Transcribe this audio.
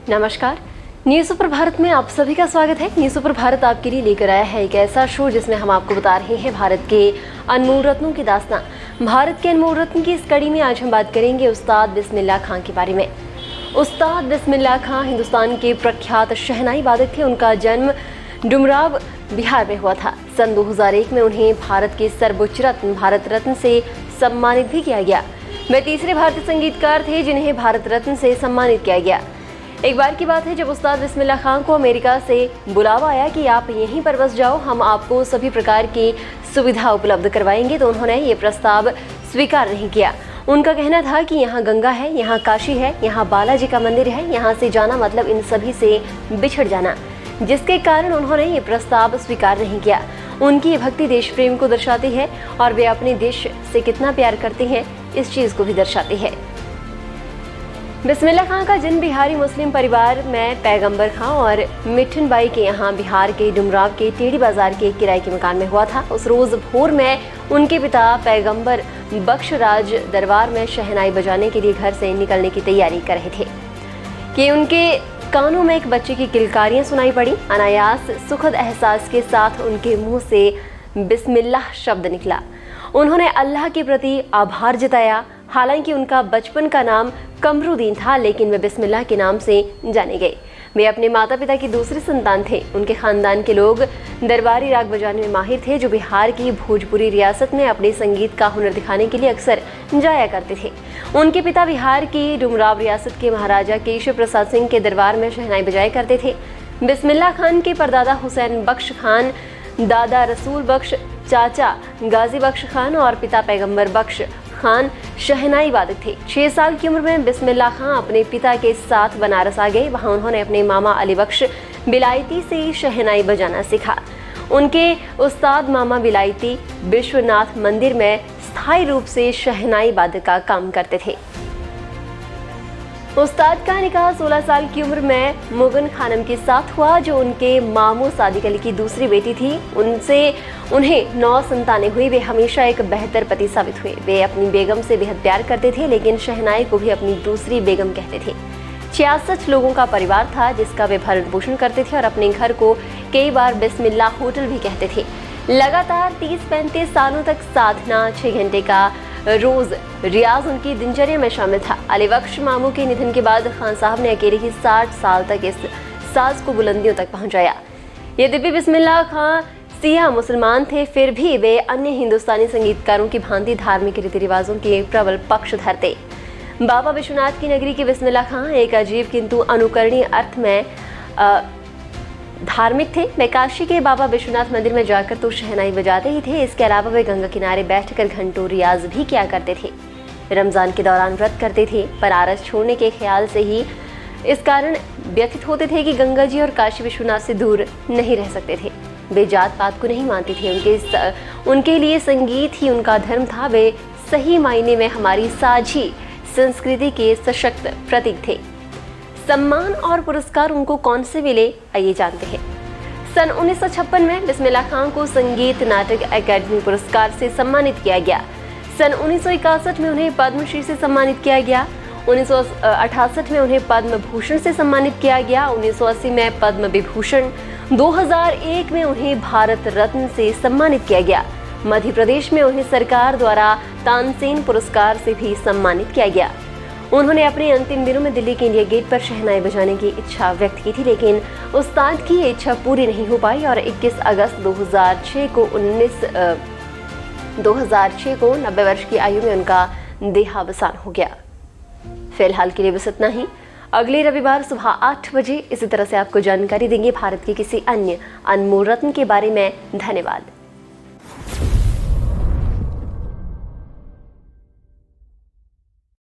नमस्कार, news super Bharat में आप सभी का स्वागत है। न्यूज़ सुपर भारत आपके लिए लेकर आया है एक ऐसा शो जिसमें हम आपको बता रहे हैं भारत के अनमोल रत्नों की दास्तां। भारत के अनमोल रत्न की इस कड़ी में आज हम बात करेंगे उस्ताद बिस्मिल्लाह खां के बारे में। उस्ताद बिस्मिल्लाह खां हिंदुस्तान के प्रख्यात शहनाई वादक थे। उनका जन्म डुमराव, बिहार में हुआ था। सन 2001 में उन्हें भारत के सर्वोच्च रत्न भारत रत्न से सम्मानित भी किया गया। वे तीसरे भारतीय संगीतकार थे जिन्हें भारत रत्न से सम्मानित किया गया। एक बार की बात है जब उस्ताद बिस्मिल्लाह खां को अमेरिका से बुलावा आया कि आप यहीं पर बस जाओ, हम आपको सभी प्रकार की सुविधा उपलब्ध करवाएंगे, तो उन्होंने ये प्रस्ताव स्वीकार नहीं किया। उनका कहना था कि यहाँ गंगा है, यहाँ काशी है, यहाँ बालाजी का मंदिर है, यहाँ से जाना मतलब इन सभी से बिछड़ जाना, जिसके कारण उन्होंने ये प्रस्ताव स्वीकार नहीं किया। उनकी भक्ति देश प्रेम को दर्शाती है और वे अपने देश से कितना प्यार करते हैं इस चीज़ को भी दर्शाती है। बिस्मिल्लाह खां का जन्म बिहारी मुस्लिम परिवार में पैगंबर खां और मिठन बाई के यहाँ बिहार के डुमराव के टेढ़ी बाजार के किराए के मकान में हुआ था। उस रोज भोर में उनके पिता पैगंबर बख्श राज दरबार में शहनाई बजाने के लिए घर से निकलने की तैयारी कर रहे थे कि उनके कानों में एक बच्चे की किलकारियां सुनाई पड़ी। अनायास सुखद एहसास के साथ उनके मुंह से बिस्मिल्लाह शब्द निकला। उन्होंने अल्लाह के प्रति आभार जताया। हालांकि उनका बचपन का नाम कमरुद्दीन था, लेकिन वे बिस्मिल्लाह के नाम से जाने गए। वे अपने माता पिता की दूसरी संतान थे। उनके खानदान के लोग दरबारी राग बजाने में माहिर थे, जो बिहार की भोजपुरी रियासत में अपने संगीत का हुनर दिखाने के लिए अक्सर जाया करते थे। उनके पिता बिहार की डुमराव रियासत के महाराजा केशव प्रसाद सिंह के दरबार में शहनाई बजाया करते थे। बिस्मिल्लाह खान के परदादा हुसैन बख्श खान, दादा रसूल बख्श, चाचा गाजी बख्श खान और पिता पैगंबर बख्श खान शहनाई वादक थे। 6 साल की उम्र में बिस्मिल्लाह खां अपने पिता के साथ बनारस आ गए। वहां उन्होंने अपने मामा अली बख्श बिलायती से शहनाई बजाना सीखा। उनके उस्ताद मामा बिलायती विश्वनाथ मंदिर में स्थायी रूप से शहनाई वादक का काम करते थे। उस्ताद का निकाह 16 साल की उम्र में मुगन खानम के साथ हुआ, जो उनके मामू सादिक अली की दूसरी बेटी थी। उन्हें 9 संतानें हुई। वे हमेशा एक बेहतर पति साबित हुए। वे अपनी बेगम से बेहद प्यार करते थे, लेकिन शहनाई को भी अपनी दूसरी बेगम कहते थे। 66 लोगों का परिवार था जिसका वे भरण पोषण करते थे और अपने घर को कई बार बिस्मिल्लाह होटल भी कहते थे। लगातार 30-35 सालों तक साधना, 6 घंटे का रोज रियाज उनकी दिनचर्या में शामिल था। अली बख्श मामू के निधन के बाद खान साहब ने अकेले ही 60 साल तक इस साज को बुलंदियों तक पहुंचाया। यद्यपि बिस्मिल्लाह खां सिया मुसलमान थे, फिर भी वे अन्य हिंदुस्तानी संगीतकारों की भांति धार्मिक रीति रिवाजों के प्रबल पक्षधर थे। बाबा विश्वनाथ की नगरी के बिस्मिल्लाह खां एक अजीब किंतु अनुकरणीय अर्थ में धार्मिक थे। वे काशी के बाबा विश्वनाथ मंदिर में जाकर तो शहनाई बजाते ही थे, इसके अलावा वे गंगा किनारे बैठकर घंटों रियाज भी किया करते थे। रमजान के दौरान व्रत करते थे, पर आरस छोड़ने के ख्याल से ही इस कारण व्यथित होते थे कि गंगा जी और काशी विश्वनाथ से दूर नहीं रह सकते थे। वे जात पात को नहीं मानते थे। उनके लिए संगीत ही उनका धर्म था। वे सही मायने में हमारी साझी संस्कृति के सशक्त प्रतीक थे। सम्मान और पुरस्कार उनको कौन से मिले, आइए जानते हैं। सन 1956 में बिस्मिल्लाह खां को संगीत नाटक अकादमी पुरस्कार से सम्मानित किया गया। सन 1961 में उन्हें पद्मश्री से सम्मानित किया गया। 1968 में उन्हें पद्म भूषण से सम्मानित किया गया। 1980 में पद्म विभूषण, 2001 में उन्हें भारत रत्न से सम्मानित किया गया। मध्य प्रदेश में उन्हें सरकार द्वारा तानसेन पुरस्कार से भी सम्मानित किया गया। उन्होंने अपने अंतिम दिनों में दिल्ली के इंडिया गेट पर शहनाई बजाने की इच्छा व्यक्त की थी, लेकिन उस्ताद की ये इच्छा पूरी नहीं हो पाई और 21 अगस्त 2006 को 90 वर्ष की आयु में उनका देहावसान हो गया। फिलहाल के लिए बस इतना ही। अगले रविवार सुबह 8 बजे इसी तरह से आपको जानकारी देंगे भारत के किसी अन्य अनमोल रत्न के बारे में। धन्यवाद।